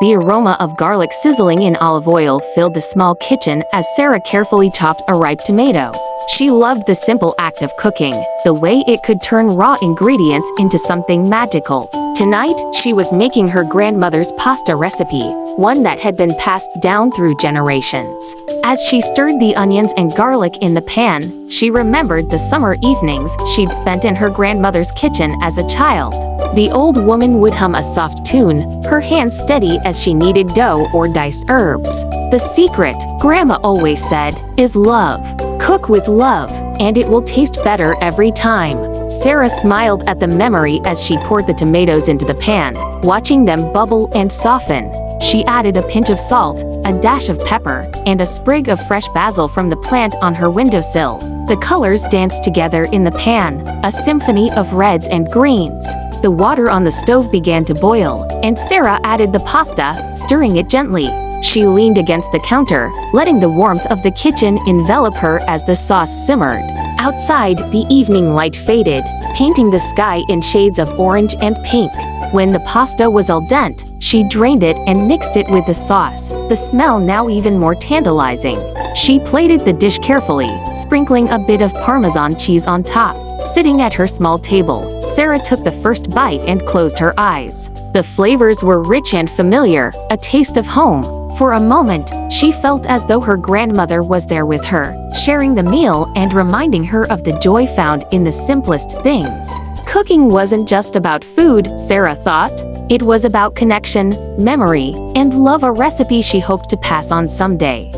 The aroma of garlic sizzling in olive oil filled the small kitchen as Sarah carefully chopped a ripe tomato. She loved the simple act of cooking, the way it could turn raw ingredients into something magical. Tonight, she was making her grandmother's pasta recipe, one that had been passed down through generations. As she stirred the onions and garlic in the pan, she remembered the summer evenings she'd spent in her grandmother's kitchen as a child. The old woman would hum a soft tune, her hands steady as she kneaded dough or diced herbs. The secret, Grandma always said, is love. Cook with love, and it will taste better every time. Sarah smiled at the memory as she poured the tomatoes into the pan, watching them bubble and soften. She added a pinch of salt, a dash of pepper, and a sprig of fresh basil from the plant on her windowsill. The colors danced together in the pan, a symphony of reds and greens. The water on the stove began to boil, and Sarah added the pasta, stirring it gently. She leaned against the counter, letting the warmth of the kitchen envelop her as the sauce simmered. Outside, the evening light faded, painting the sky in shades of orange and pink. When the pasta was al dente, she drained it and mixed it with the sauce, the smell now even more tantalizing. She plated the dish carefully, sprinkling a bit of Parmesan cheese on top. Sitting at her small table, Sarah took the first bite and closed her eyes. The flavors were rich and familiar, a taste of home. For a moment, she felt as though her grandmother was there with her, sharing the meal and reminding her of the joy found in the simplest things. Cooking wasn't just about food, Sarah thought. It was about connection, memory, and love, a recipe she hoped to pass on someday.